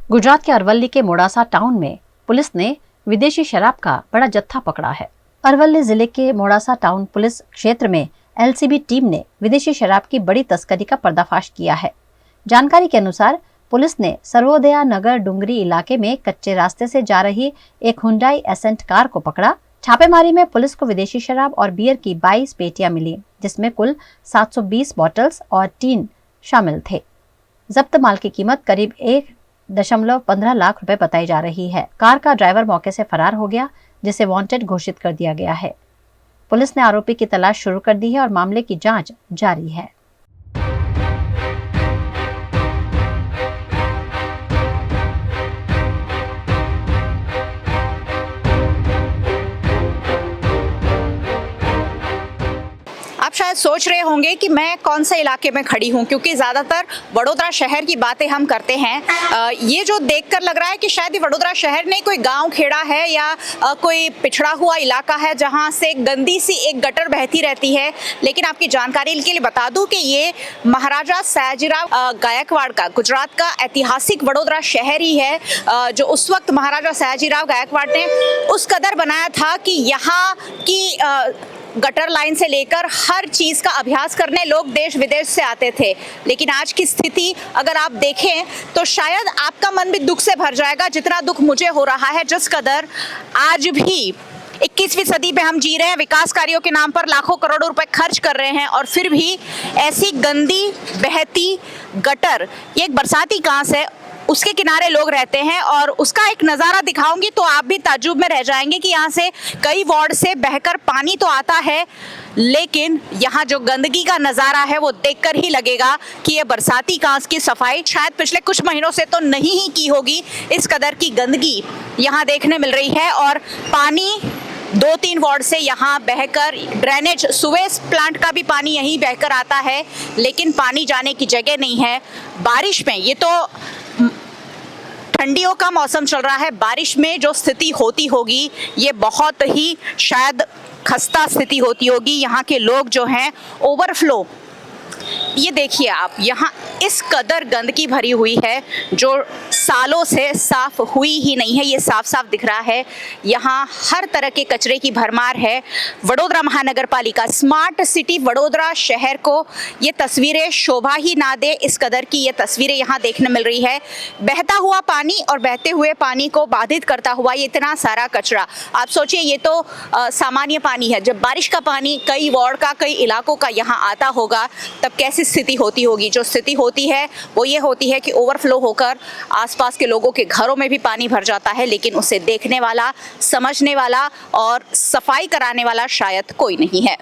गुजरात के अरवल्ली के मोड़ासा टाउन में पुलिस ने विदेशी शराब का बड़ा जत्था पकड़ा है। अरवल्ली जिले के मोड़ासा टाउन पुलिस क्षेत्र में एलसीबी टीम ने विदेशी शराब की बड़ी तस्करी का पर्दाफाश किया है। जानकारी के अनुसार पुलिस ने सर्वोदया नगर डुंगरी इलाके में कच्चे रास्ते से जा रही एक हुंडई एसेंट कार को पकड़ा। छापेमारी में पुलिस को विदेशी शराब और बियर की 22 पेटियां मिली, जिसमें कुल 720 बॉटल्स और टीन शामिल थे। जब्त माल की कीमत करीब 1.15 लाख रुपए बताई जा रही है। कार का ड्राइवर मौके से फरार हो गया, जिसे वांटेड घोषित कर दिया गया है। पुलिस ने आरोपी की तलाश शुरू कर दी है और मामले की जांच जारी है। आप शायद सोच रहे होंगे कि मैं कौन से इलाके में खड़ी हूं, क्योंकि ज़्यादातर वडोदरा शहर की बातें हम करते हैं। ये जो देखकर लग रहा है कि शायद ये वडोदरा शहर नहीं, कोई गांव खेड़ा है या कोई पिछड़ा हुआ इलाका है जहां से गंदी सी एक गटर बहती रहती है। लेकिन आपकी जानकारी के लिए बता दूं कि ये महाराजा सयाजीराव गायकवाड़ का, गुजरात का ऐतिहासिक वडोदरा शहर ही है, जो उस वक्त महाराजा सयाजीराव गायकवाड़ ने उस कदर बनाया था कि यहाँ की गटर लाइन से लेकर हर चीज का अभ्यास करने लोग देश विदेश से आते थे। लेकिन आज की स्थिति अगर आप देखें तो शायद आपका मन भी दुख से भर जाएगा, जितना दुख मुझे हो रहा है। जिस कदर आज भी 21वीं सदी में हम जी रहे हैं, विकास कार्यों के नाम पर लाखों करोड़ों रुपए खर्च कर रहे हैं और फिर भी ऐसी गंदी बहती गटर, ये एक बरसाती कांस है, उसके किनारे लोग रहते हैं और उसका एक नज़ारा दिखाऊंगी तो आप भी ताज्जुब में रह जाएंगे कि यहाँ से कई वार्ड से बहकर पानी तो आता है, लेकिन यहाँ जो गंदगी का नज़ारा है वो देखकर ही लगेगा कि ये बरसाती कांस की सफाई शायद पिछले कुछ महीनों से तो नहीं ही की होगी। इस कदर की गंदगी यहाँ देखने मिल रही है और पानी 2-3 वार्ड से यहाँ बहकर ड्रेनेज सुवेज प्लांट का भी पानी यहीं बहकर आता है, लेकिन पानी जाने की जगह नहीं है। बारिश में, ये तो ठंडियों का मौसम चल रहा है, बारिश में जो स्थिति होती होगी ये बहुत ही शायद खस्ता स्थिति होती होगी। यहाँ के लोग जो हैं ओवरफ्लो, ये देखिए आप, यहाँ इस कदर गंदगी भरी हुई है जो सालों से साफ हुई ही नहीं है। ये साफ साफ दिख रहा है। यहाँ हर तरह के कचरे की भरमार है। वडोदरा महानगर पालिका, स्मार्ट सिटी वडोदरा शहर को ये तस्वीरें शोभा ही ना दे, इस कदर की ये तस्वीरें यहाँ देखने मिल रही है। बहता हुआ पानी और बहते हुए पानी को बाधित करता हुआ ये इतना सारा कचरा। आप सोचिए, ये तो सामान्य पानी है। जब बारिश का पानी कई वार्ड का, कई इलाकों का यहाँ आता होगा तब कैसी स्थिति होती होगी। जो स्थिति होती है वो ये होती है कि ओवरफ्लो होकर आसपास के लोगों के घरों में भी पानी भर जाता है, लेकिन उसे देखने वाला, समझने वाला और सफाई कराने वाला शायद कोई नहीं है।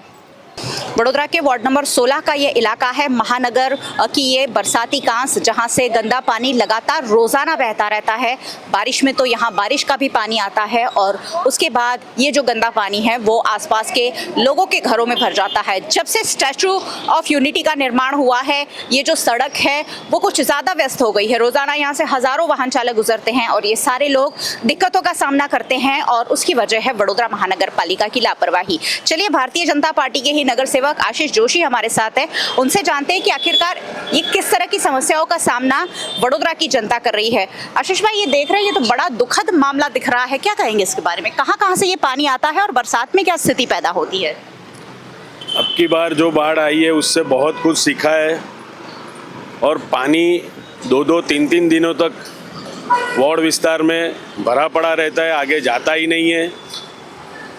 वडोदरा के वार्ड नंबर 16 का ये इलाका है, महानगर की ये बरसाती कांस, जहाँ से गंदा पानी लगातार रोजाना बहता रहता है। बारिश में तो यहाँ बारिश का भी पानी आता है और उसके बाद ये जो गंदा पानी है वो आसपास के लोगों के घरों में भर जाता है। जब से स्टैचू ऑफ यूनिटी का निर्माण हुआ है, ये जो सड़क है वो कुछ ज़्यादा व्यस्त हो गई है। रोजाना यहाँ से हज़ारों वाहन चालक गुजरते हैं और ये सारे लोग दिक्कतों का सामना करते हैं और उसकी वजह है वडोदरा महानगर पालिका की लापरवाही। चलिए, भारतीय जनता पार्टी के ही नगर सेवक आशीष जोशी हमारे साथ है, उनसे जानते हैं कि आखिरकार ये किस तरह की समस्याओं का सामना वडोदरा की जनता कर रही है। आशीष भाई, ये देख रहे हैं, ये तो बड़ा दुखद मामला दिख रहा है, क्या कहेंगे इसके बारे में? कहां से ये पानी आता है और बरसात में क्या स्थिति पैदा होती है? अब की बार जो बाढ़ आई है उससे बहुत कुछ सीखा है और पानी 2-2, 3-3 दिनों तक वार्ड विस्तार में भरा पड़ा रहता है, आगे जाता ही नहीं है।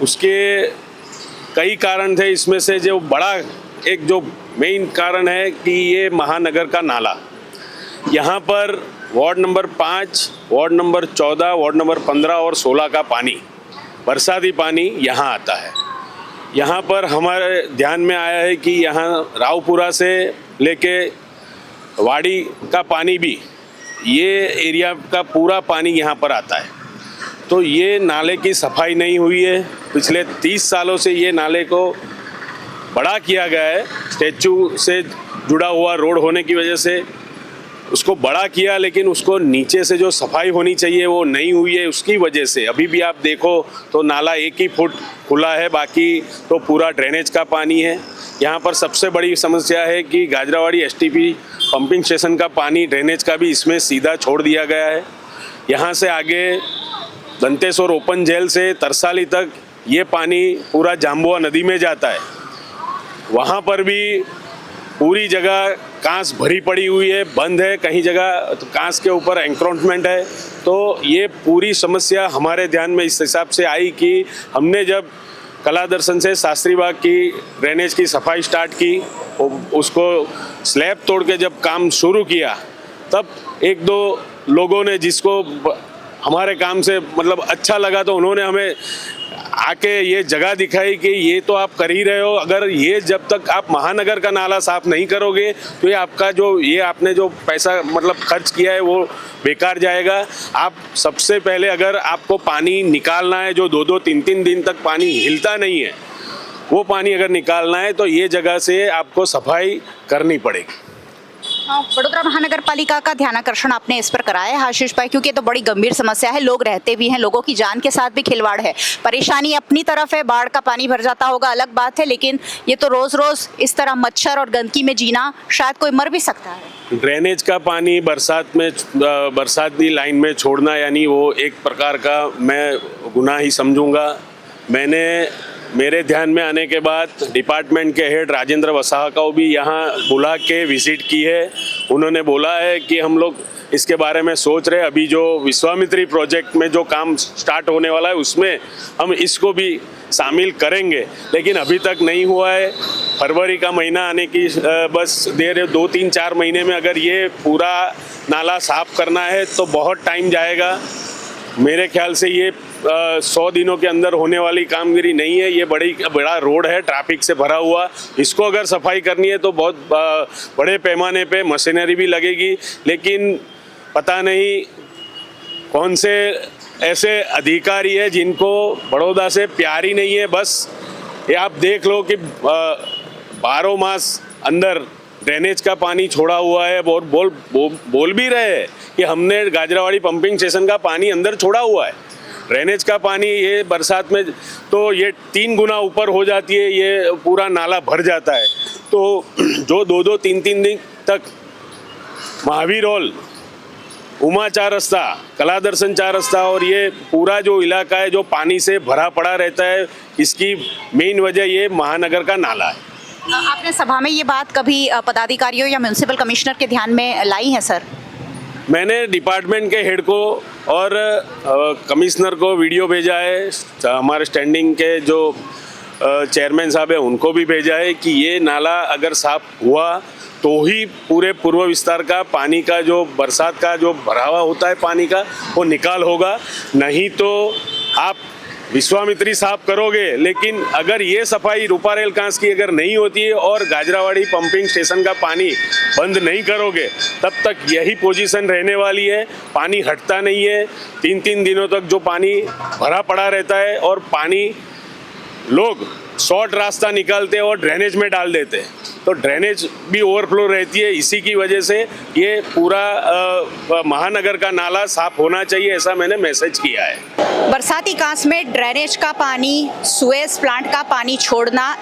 उसके कई कारण थे, इसमें से जो बड़ा एक जो मेन कारण है कि ये महानगर का नाला, यहाँ पर ward number 5, ward number 14, ward number 15 और 16 का पानी, बरसाती पानी यहाँ आता है। यहाँ पर हमारे ध्यान में आया है कि यहाँ रावपुरा से लेके वाड़ी का पानी भी, ये एरिया का पूरा पानी यहाँ पर आता है। तो ये नाले की सफाई नहीं हुई है। पिछले 30 सालों से ये नाले को बड़ा किया गया है, स्टैचू से जुड़ा हुआ रोड होने की वजह से उसको बड़ा किया, लेकिन उसको नीचे से जो सफाई होनी चाहिए वो नहीं हुई है। उसकी वजह से अभी भी आप देखो तो नाला 1 ही फुट खुला है, बाकी तो पूरा ड्रेनेज का पानी है। यहाँ पर सबसे बड़ी समस्या है कि गाजरावाड़ी एसटीपी पंपिंग स्टेशन का पानी ड्रेनेज का भी इसमें सीधा छोड़ दिया गया है। यहाँ से आगे दंतेश्वर ओपन जेल से तरसाली तक ये पानी पूरा जाम्बुआ नदी में जाता है। वहाँ पर भी पूरी जगह कांस भरी पड़ी हुई है, बंद है, कहीं जगह तो कांस के ऊपर एंक्रोचमेंट है। तो ये पूरी समस्या हमारे ध्यान में इस हिसाब से आई कि हमने जब कला दर्शन से शास्त्री बाग की ड्रेनेज की सफाई स्टार्ट की, उसको स्लैब तोड़ के जब काम शुरू किया, तब एक दो लोगों ने जिसको हमारे काम से मतलब अच्छा लगा, तो उन्होंने हमें आके ये जगह दिखाई कि ये तो आप कर ही रहे हो, अगर ये जब तक आप महानगर का नाला साफ नहीं करोगे तो ये आपका जो ये आपने जो पैसा मतलब खर्च किया है वो बेकार जाएगा। आप सबसे पहले अगर आपको पानी निकालना है, जो 2-2, 3-3 दिन तक पानी हिलता नहीं है, वो पानी अगर निकालना है तो ये जगह से आपको सफाई करनी पड़ेगी। वडोदरा महानगर पालिका का ध्यानाकर्षण आपने इस पर कराया है आशीष भाई, क्योंकि ये तो बड़ी गंभीर समस्या है, लोग रहते भी हैं, लोगों की जान के साथ भी खिलवाड़ है। परेशानी अपनी तरफ है, बाढ़ का पानी भर जाता होगा अलग बात है, लेकिन ये तो रोज रोज इस तरह मच्छर और गंदगी में जीना, शायद कोई मर भी सकता है। ड्रेनेज का पानी बरसाती लाइन में छोड़ना यानी वो एक प्रकार का मैं गुनाह ही समझूंगा। मेरे ध्यान में आने के बाद डिपार्टमेंट के हेड राजेंद्र वसाहा को भी यहाँ बुला के विजिट की है। उन्होंने बोला है कि हम लोग इसके बारे में सोच रहे हैं, अभी जो विश्वामित्री प्रोजेक्ट में जो काम स्टार्ट होने वाला है उसमें हम इसको भी शामिल करेंगे, लेकिन अभी तक नहीं हुआ है। फरवरी का महीना आने की बस देर है, 2-3-4 महीने में अगर ये पूरा नाला साफ करना है तो बहुत टाइम जाएगा। मेरे ख्याल से ये 100 दिनों के अंदर होने वाली कामगिरी नहीं है। ये बड़ा रोड है, ट्रैफिक से भरा हुआ, इसको अगर सफाई करनी है तो बहुत बड़े पैमाने पे मशीनरी भी लगेगी, लेकिन पता नहीं कौन से ऐसे अधिकारी है जिनको बड़ौदा से प्यार ही नहीं है। बस ये आप देख लो कि 12 मास अंदर ड्रेनेज का पानी छोड़ा हुआ है, और बोल भी रहे हैं कि हमने गाजरावाड़ी पंपिंग स्टेशन का पानी अंदर छोड़ा हुआ है। ड्रेनेज का पानी ये बरसात में तो ये 3 गुना ऊपर हो जाती है, ये पूरा नाला भर जाता है। तो जो 2-2, 3-3 दिन तक महावीर हॉल, उमा 4 रास्ता, कला दर्शन 4 रास्ता और ये पूरा जो इलाका है जो पानी से भरा पड़ा रहता है, इसकी मेन वजह ये महानगर का नाला है। आपने सभा में ये बात कभी पदाधिकारियों या म्युनिसिपल कमिश्नर के ध्यान में लाई है सर? मैंने डिपार्टमेंट के हेड को और कमिश्नर को वीडियो भेजा है, हमारे स्टैंडिंग के जो चेयरमैन साहब है उनको भी भेजा है कि ये नाला अगर साफ हुआ तो ही पूरे पूर्व विस्तार का पानी का जो बरसात का जो भरावा होता है पानी का वो निकाल होगा। नहीं तो आप विश्वामित्री साफ करोगे, लेकिन अगर ये सफाई रूपा रेल कांस की अगर नहीं होती है और गाजरावाड़ी पंपिंग स्टेशन का पानी बंद नहीं करोगे, तब तक यही पोजीशन रहने वाली है। पानी हटता नहीं है, 3-3 दिनों तक जो पानी भरा पड़ा रहता है और पानी लोग शॉर्ट रास्ता निकालते हैं और ड्रेनेज में डाल देते हैं, तो ड्रेनेज भी ओवरफ्लो रहती है। इसी की वजह से ये पूरा महानगर का नाला साफ होना चाहिए, ऐसा मैंने मैसेज किया है। बरसाती कांस में ड्रेनेज का पानी, सुएज प्लांट का पानी छोड़ना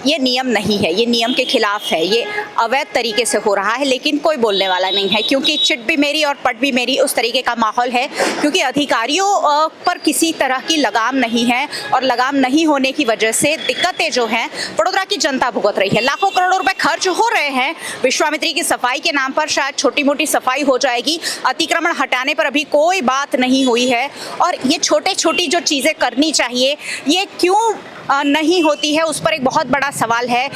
ये नियम नहीं है, ये नियम के खिलाफ है, ये अवैध तरीके से हो रहा है, लेकिन कोई बोलने वाला नहीं है, क्योंकि चिट भी मेरी और पट भी मेरी उस तरीके का माहौल है, क्योंकि अधिकारियों पर किसी तरह की लगाम नहीं है और लगाम नहीं होने की वजह से दिक्कतें जो हैं वडोदरा की जनता भुगत रही है। लाखों करोड़ों रुपए खर्च हो रहे हैं विश्वामित्री की सफाई के नाम पर, शायद छोटी मोटी सफाई हो जाएगी, अतिक्रमण हटाने पर अभी कोई बात नहीं हुई है, और ये छोटी जो चीज़ें करनी चाहिए ये क्यों नहीं होती है, उस पर एक बहुत बड़ा सवाल है।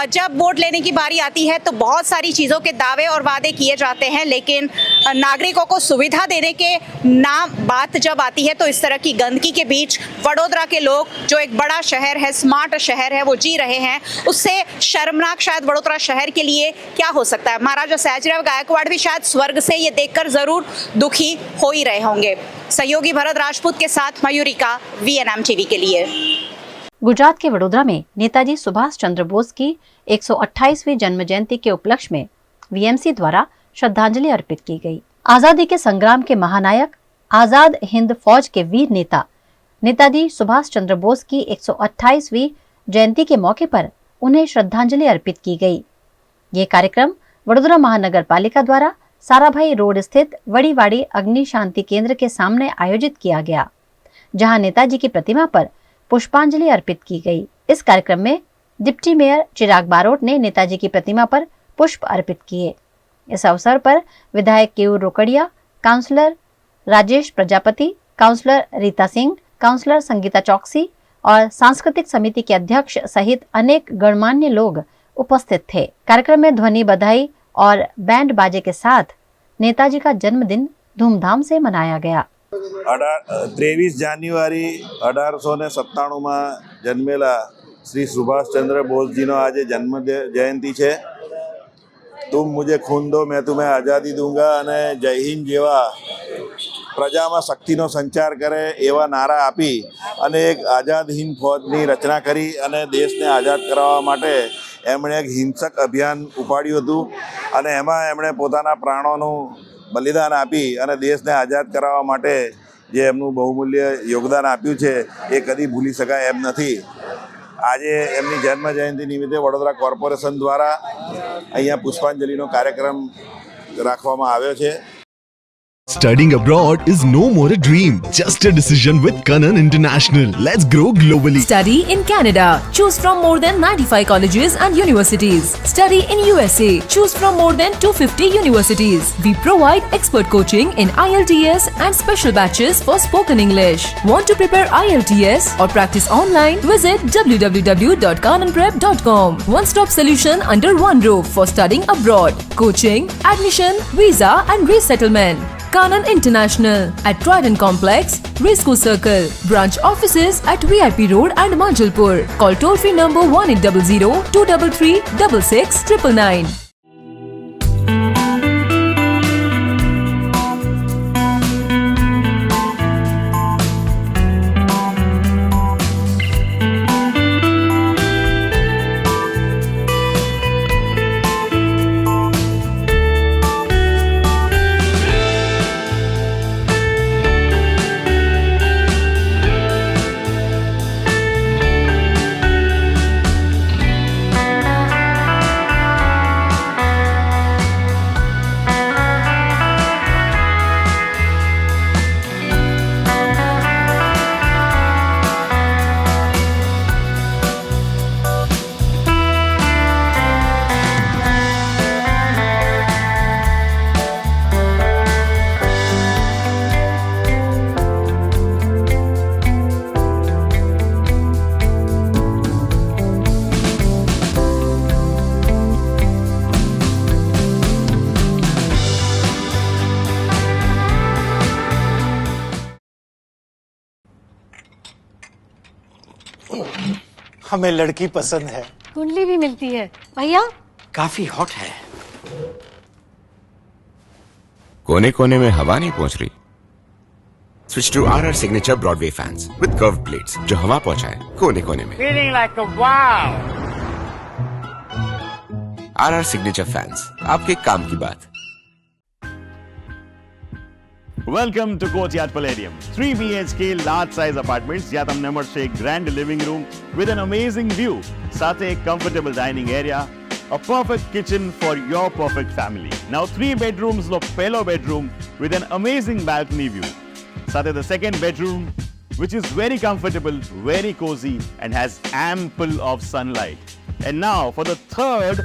जब वोट लेने की बारी आती है तो बहुत सारी चीज़ों के दावे और वादे किए जाते हैं, लेकिन नागरिकों को सुविधा देने के नाम बात जब आती है तो इस तरह की गंदगी के बीच वडोदरा के लोग, जो एक बड़ा शहर है, स्मार्ट शहर है, वो जी रहे हैं। उससे शर्मनाक शायद वडोदरा शहर के लिए क्या हो सकता है। महाराजा सयाजीराव गायकवाड़ भी शायद स्वर्ग से ये देखकर जरूर दुखी हो ही रहे होंगे। सहयोगी भरत राजपूत के साथ मयूरिका, VNM टीवी के लिए। गुजरात के वडोदरा में नेताजी सुभाष चंद्र बोस की 128वीं जन्म जयंती के उपलक्ष्य में VMC द्वारा श्रद्धांजलि अर्पित की गई। आजादी के संग्राम के महानायक, आजाद हिंद फौज के वीर नेता नेताजी सुभाष चंद्र बोस की 128वीं जयंती के मौके पर उन्हें श्रद्धांजलि अर्पित की गई। ये कार्यक्रम वडोदरा महानगर पालिका द्वारा साराभाई रोड स्थित वड़ीवाड़ी अग्नि शांति केंद्र के सामने आयोजित किया गया, जहां नेताजी की प्रतिमा पर पुष्पांजलि अर्पित की गई। इस कार्यक्रम में डिप्टी मेयर चिराग बारोट ने नेताजी की प्रतिमा पर पुष्प अर्पित किए। इस अवसर पर विधायक Keyur Rokadia, councillor Rajesh Prajapati, councillor Rita Singh, councillor Sangita Chouksey और सांस्कृतिक समिति के अध्यक्ष सहित अनेक गणमान्य लोग उपस्थित थे। कार्यक्रम में ध्वनि बधाई और बैंड बाजे के साथ नेताजी का जन्मदिन धूमधाम से मनाया गया। 23 જાન્યુઆરી 1897 માં જન્મેલા શ્રી સુભાષચંદ્ર બોઝજીનો આજે જન્મ જયંતિ છે। तुम मुझे खून दो मैं तुम्हें आज़ादी दूंगा અને જય હિન્દ જેવા પ્રજામાં શક્તિનો સંચાર કરે એવા નારા આપી અને એક આઝાદ હિન્દ ફૌજની રચના કરી અને દેશને આઝાદ કરાવવા માટે એમણે એક હિંસક અભિયાન ઉપાડ્યું હતું અને એમાં એમણે પોતાના પ્રાણોનું બલિદાન આપી અને દેશને આઝાદ કરાવવા માટે જે એમનું બહુમૂલ્ય યોગદાન આપ્યું છે એ કદી ભૂલી શકાય એમ નથી। આજે એમની જન્મ જયંતિ નિમિત્તે વડોદરા કોર્પોરેશન દ્વારા અહીંયા પુષ્પાંજલિનો કાર્યક્રમ રાખવામાં આવ્યો છે। Studying abroad is no more a dream, just a decision with Kanan International. Let's grow globally. Study in Canada. Choose from more than 95 colleges and universities. Study in USA. Choose from more than 250 universities. We provide expert coaching in IELTS and special batches for spoken English. Want to prepare IELTS or practice online? Visit www.kananprep.com. One-stop solution under one roof for studying abroad. Coaching, admission, visa and resettlement. Kanan International at Trident Complex, Racecourse Circle. Branch offices at VIP Road and Manjalpur. Call toll-free number 1800-233-6699. हमें लड़की पसंद है। कुंडली भी मिलती है भैया। काफी हॉट है। कोने कोने में हवा नहीं पहुंच रही। Switch to RR signature Broadway fans with curved plates जो हवा पहुंचाए कोने कोने में। Feeling like a wow. RR signature fans, आपके काम की बात। Welcome to Courtyard Palladium. 3 BHK large size apartments જ્યાં તમને મળશે એક grand living room with an amazing view, સાથે એક comfortable dining area, a perfect kitchen for your perfect family. Now 3 bedrooms નો પહેલો bedroom with an amazing balcony view. સાથે the second bedroom which is very comfortable, very cozy and has ample of sunlight. And now for the third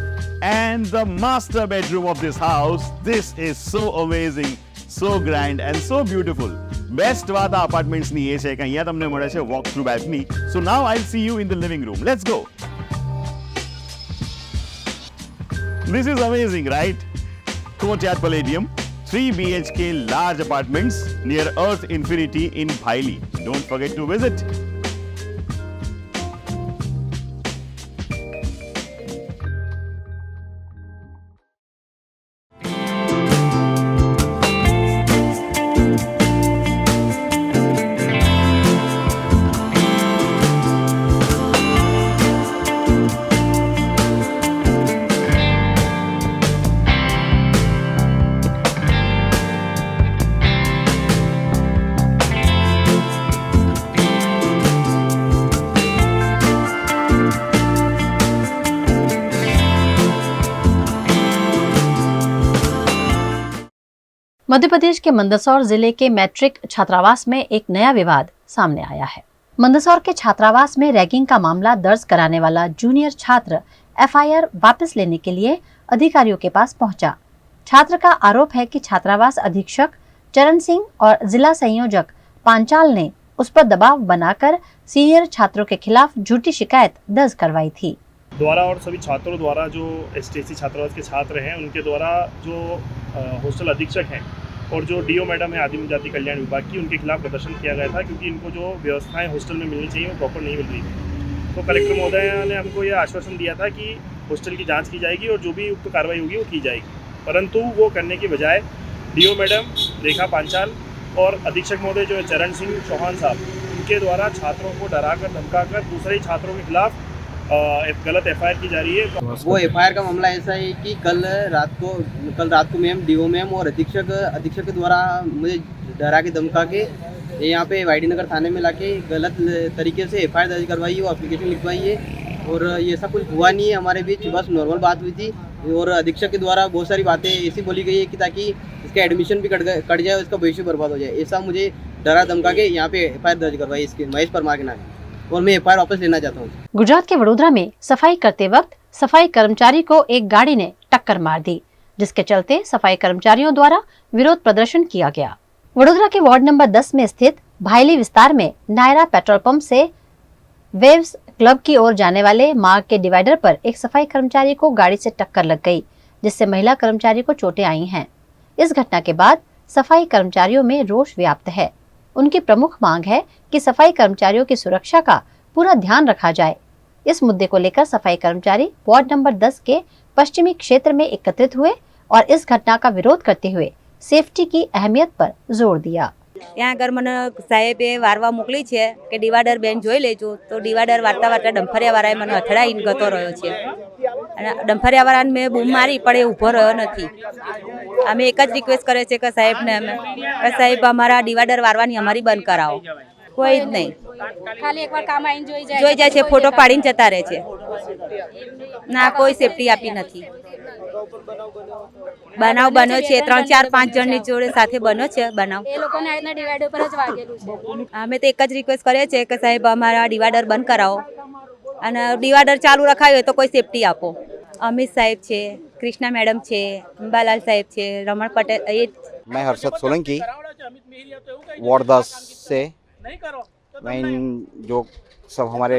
and the master bedroom of this house. This is so amazing, so grand and so beautiful. Best વાત આ apartments ની એ છે કે અહીંયા તમને મળે છે walk through balcony. So now I'll see you in the living room. Let's go. This is amazing, right? Courtyard Palladium, 3 BHK large apartments near Earth Infinity in Bhaili. Don't forget to visit. Madhya Pradesh के मंदसौर जिले के matric छात्रावास में एक नया विवाद सामने आया है। मंदसौर के छात्रावास में रैगिंग का मामला दर्ज कराने वाला जूनियर छात्र एफआईआर वापस लेने के लिए अधिकारियों के पास पहुंचा। छात्र का आरोप है कि छात्रावास अधीक्षक चरण सिंह और जिला संयोजक पांचाल ने उस पर दबाव बनाकर सीनियर छात्रों के खिलाफ झूठी शिकायत दर्ज करवाई थी। द्वारा और सभी छात्रों द्वारा जो एसटीसी छात्रावास के छात्र हैं उनके द्वारा जो हॉस्टल अधीक्षक हैं और जो डीओ मैडम है आदिम जाति कल्याण विभाग की, उनके खिलाफ प्रदर्शन किया गया था क्योंकि इनको जो व्यवस्थाएं हॉस्टल में मिलनी चाहिए वो प्रॉपर नहीं मिल रही थी। तो कलेक्टर महोदय ने हमको ये आश्वासन दिया था कि हॉस्टल की जाँच की जाएगी और जो भी उक्त कार्रवाई होगी वो की जाएगी, परंतु वो करने की बजाय डीओ मैडम रेखा पांचाल और अधीक्षक महोदय जो है चरण सिंह चौहान साहब, उनके द्वारा छात्रों को डराकर धमकाकर दूसरे छात्रों के खिलाफ गलत एफआईआर की जा रही है। वो एफआईआर का मामला ऐसा है कि कल रात को मैम डीओ मैम और अधीक्षक के द्वारा मुझे डरा के धमका के यहाँ पे वाईडी नगर थाने में लाके गलत तरीके से एफआईआर दर्ज करवाई है, वो एप्लीकेशन लिखवाई है और ये ऐसा कुछ हुआ नहीं है हमारे बीच, बस नॉर्मल बात हुई थी। और अधीक्षक के द्वारा बहुत सारी बातें ऐसी बोली गई है कि ताकि इसका एडमिशन भी कट जाए, इसका भविष्य बर्बाद हो जाए, ऐसा मुझे डरा धमका के यहाँ पे एफआईआर दर्ज करवाई इसके महेश परमार के नाम और मैं एफआईआर वापस लेना चाहता हूँ। गुजरात के वडोदरा में सफाई करते वक्त सफाई कर्मचारी को एक गाड़ी ने टक्कर मार दी, जिसके चलते सफाई कर्मचारियों द्वारा विरोध प्रदर्शन किया गया। वडोदरा के वार्ड नंबर 10 में स्थित भाईली विस्तार में नायरा पेट्रोल पंप से वेव्स क्लब की ओर जाने वाले मार्ग के डिवाइडर पर एक सफाई कर्मचारी को गाड़ी से टक्कर लग गई, जिससे महिला कर्मचारी को चोटें आई हैं। इस घटना के बाद सफाई कर्मचारियों में रोष व्याप्त है। उनकी प्रमुख मांग है कि सफाई कर्मचारियों की सुरक्षा का पूरा ध्यान रखा जाए। इस मुद्दे को लेकर सफाई कर्मचारी वार्ड नंबर 10 के पश्चिमी क्षेत्र में एकत्रित हुए और इस घटना का विरोध करते हुए सेफ्टी की अहमियत पर जोर दिया। यहाँ अगर મને સાહેબે વારવા મોકલી છે કે ડિવાઈડર બેન જોઈ લેજો, તો ડિવાઈડર વાર્તા ડમ્ફરિયાવાળાએ મને અથડાઈને ગતો રહ્યો છે અને ડમ્ફરિયાવાળાને મેં બૂમ મારી પણ એ ઊભો રહ્યો નથી। અમે એક જ રિક્વેસ્ટ કરે છે કે સાહેબને અમે કે સાહેબ અમારા ડિવાઈડર વારવાની અમારી બંધ કરાવો। કોઈ જ નહીં, ખાલી એકવાર કામ આવીને જોઈ જાય છે, ફોટો પાડીને જતા રહે છે, ના કોઈ સેફટી આપી નથી। બનાવ બન્યો છે 3, 4, 5 જણની જોડે સાથે બન્યો છે બનાવ। એ લોકોને આ રીતના ડિવાઈડર પર જ વાગેલું છે। અમે તો એક જ રિક્વેસ્ટ કરીએ છીએ કે સાહેબ અમારા ડિવાઈડર બંધ કરાવો અને ડિવાઈડર ચાલુ રખાયો તો કોઈ સેફટી આપો। અમિત સાહેબ છે, કૃષ્ણા મેડમ છે, અંબાલાલ સાહેબ છે, રમણ પટેલ। मैं हर्षद सोलंकी वार्ड 10 से, मैं जो सब हमारे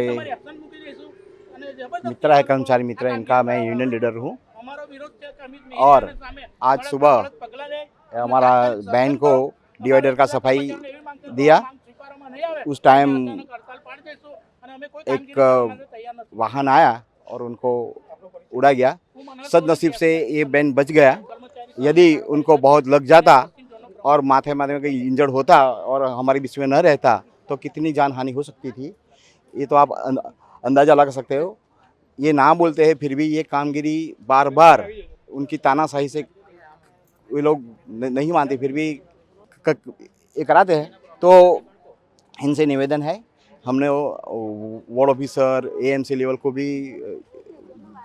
मित्र है, कर्मचारी मित्र, इनका मैं यूनियन लीडर हूँ। और आज सुबह हमारा बहन को डिवाइडर का सफाई दिया, उस टाइम एक वाहन आया और उनको उड़ा गया। सदनसीब से ये बहन बच गया, यदि उनको बहुत लग जाता और माथे में कहीं इंजर्ड होता और हमारे बीच में न रहता तो कितनी जान हानि हो सकती थी, ये तो आप अंदाज़ा लगा सकते हो। ये ना बोलते हैं फिर भी ये कामगिरी बार बार उनकी तानाशाही से वे लोग नहीं मानते, फिर भी ये कराते हैं। तो इनसे निवेदन है, हमने वार्ड ऑफिसर एएमसी लेवल को भी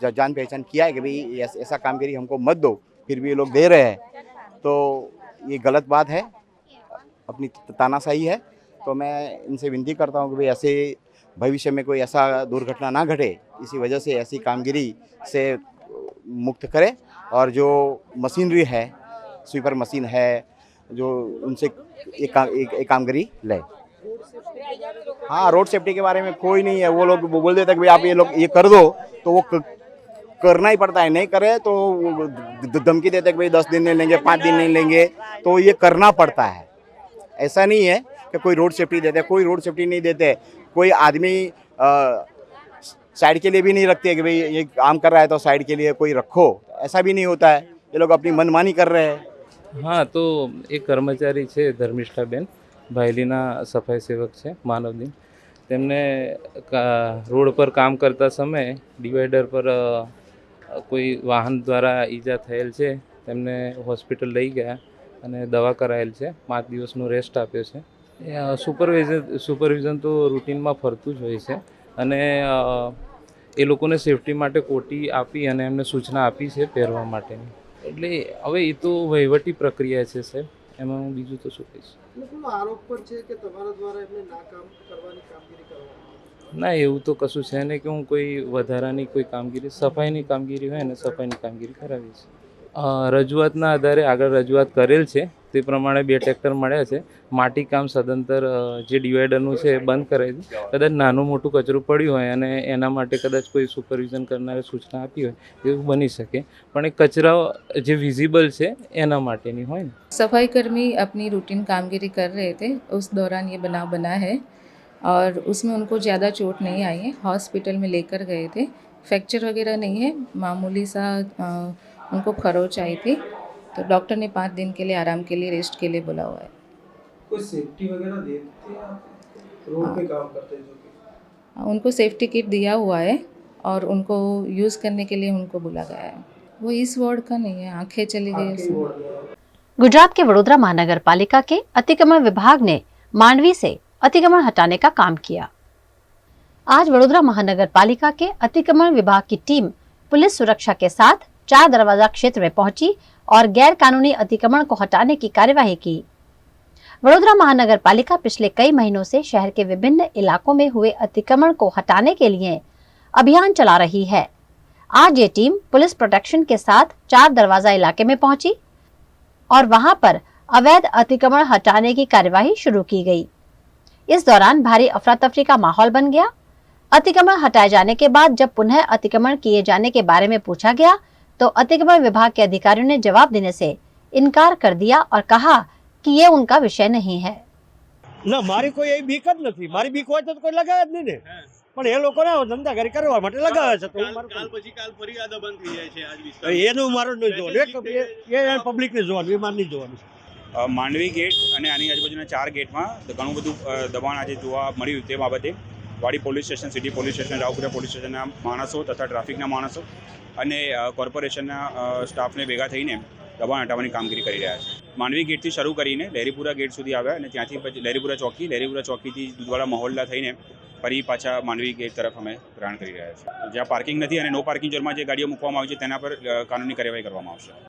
जान पहचान किया है कि भाई ऐसा कामगिरी हमको मत दो, फिर भी ये लोग दे रहे हैं, तो ये गलत बात है, अपनी तानाशाही है। तो मैं इनसे विनती करता हूँ कि भाई ऐसे भविष्य में कोई ऐसा दुर्घटना ना घटे, इसी वजह से ऐसी कामगिरी से मुक्त करें और जो मशीनरी है, स्वीपर मशीन है, जो उनसे एक कामगिरी ले। हाँ, रोड सेफ्टी के बारे में कोई नहीं है, वो लोग बोल देते कि भाई आप ये लोग ये कर दो, तो वो करना ही पड़ता है, नहीं करे तो धमकी देते कि भाई 10 दिन नहीं लेंगे, 5 दिन नहीं लेंगे, तो ये करना पड़ता है। ऐसा नहीं है कि कोई रोड सेफ्टी देते, कोई रोड सेफ्टी नहीं देते, कोई आदमी साइड के लिए भी नहीं रखते कि भाई ये काम कर रहा है तो साइड के लिए कोई रखो, ऐसा भी नहीं होता है। ये लोग अपनी मनमानी कर रहे हैं। हाँ, तो एक कर्मचारी है धर्मिष्ठाबेन, भाईलीना सफाई सेवक है, मानव दिन, तेमने रोड पर काम करता समय डिवाइडर पर कोई वाहन द्वारा ईजा थયેલ છે, તેમને હોસ્પિટલ લઈ ગયા અને દવા કરાયેલ છે, 5 દિવસનો રેસ્ટ આપ્યો છે। સુપરવિઝન તો રૂટીનમાં ફરતું જ હોય છે અને એ લોકોને સેફટી માટે કોટી આપી અને એમને સૂચના આપી છે પહેરવા માટેની। એટલે હવે એ તો વહીવટી પ્રક્રિયા છે સાહેબ, એમાં હું બીજું તો શું કહીશ. આરોપ પર છે કે તમારા દ્વારા એમને નાકામ કરવાની કામગીરી કરવામાં ના, એવું તો કશું છે ને કે હું કોઈ વધારાની કોઈ કામગીરી, સફાઈની કામગીરી હોય ને સફાઈની કામગીરી કરાવી છે. રજૂઆતના આધારે આગળ રજૂઆત કરેલ છે, તે પ્રમાણે 2 ટ્રેક્ટર મળ્યા છે. માટીકામ સદંતર જે ડિવાઈડરનું છે એ બંધ કરાવી દીધું. કદાચ નાનું મોટું કચરું પડ્યું હોય અને એના માટે કદાચ કોઈ સુપરવિઝન કરનારે સૂચના આપી હોય એવું બની શકે, પણ એ કચરા જે વિઝિબલ છે એના માટેની હોય ને. सफाई कर्मी अपनी रूटीन कामगिरी कर रहे थे, उस दौरान ये बनाव बना है और उसमें उनको ज़्यादा चोट नहीं आई है. हॉस्पिटल में लेकर गए थे, फ्रैक्चर वगैरह नहीं है, मामूली सा उनको खरोच आई थी, तो डॉक्टर ने 5 दिन के लिए आराम के लिए रेस्ट के लिए बोला हुआ है. कोई सेफ्टी वगैरह देते हैं आप रोड पे काम करते हैं जो कि उनको सेफ्टी किट दिया हुआ है और उनको यूज़ करने के लिए उनको बोला गया है. वो इस वार्ड का नहीं है, आंखें चली गई उसमें. गुजरात के वडोदरा महानगर पालिका के अतिक्रमण विभाग ने मांडवी से अतिक्रमण हटाने का काम किया. आज वडोदरा महानगर पालिका के अतिक्रमण विभाग की टीम पुलिस सुरक्षा के साथ 4 दरवाजा क्षेत्र में पहुंची और गैर कानूनी अतिक्रमण को हटाने की कार्यवाही की. वडोदरा महानगर पालिका पिछले कई महीनों से शहर के विभिन्न इलाकों में हुए अतिक्रमण को हटाने के लिए अभियान चला रही है. आज ये टीम पुलिस प्रोटेक्शन के साथ 4 दरवाजा इलाके में पहुंची और वहां पर अवैध अतिक्रमण हटाने की कार्यवाही शुरू की गई. इस दौरान भारी अफरा तफरी का माहौल बन गया. अतिक्रमण हटाए जाने के बाद जब पुनः अतिक्रमण किए जाने के बारे में पूछा गया तो अतिक्रमण विभाग के अधिकारियों ने जवाब देने से इनकार कर दिया और कहा कि ये उनका विषय नहीं है. ના મારી કોઈ એવી બીક જ નથી. મારી બીક હોય તો કોઈ લગાવે જ નહીં ને, પણ એ લોકોને ધંધાગરી કરવા માટે લગાવે છે. તો કાલ પછી કાલ ફરી આ દબાણ થઈ જાય છે આજ વિસ્તાર, એનું મારું નહીં જોવાનું, એ પબ્લિકને જોવાનું, એ મારે નહીં જોવાનું. માંડવી ગેટ અને આની આજુબાજુના 4 ગેટમાં ઘણું બધું દબાણ આજે જોવા મળ્યું. તે બાબતે વાડી police station, city police station, Raopura police સ્ટેશનના માણસો તથા ટ્રાફિકના માણસો અને કોર્પોરેશનના સ્ટાફને ભેગા થઈને દબાણ હટાવવાની કામગીરી કરી રહ્યા છે. માંડવી ગેટથી શરૂ કરીને લહેરીપુરા ગેટ સુધી આવ્યા અને ત્યાંથી પછી લહેરીપુરા ચોકીથી દુધવાડા મહોલ્લા થઈને ફરી પાછા માંડવી ગેટ તરફ અમે પ્રયાણ કરી રહ્યા છીએ. જ્યાં પાર્કિંગ નથી અને નો પાર્કિંગ ઝોનમાં જે ગાડીઓ મૂકવામાં આવી છે તેના પર કાનૂની કાર્યવાહી કરવામાં આવશે.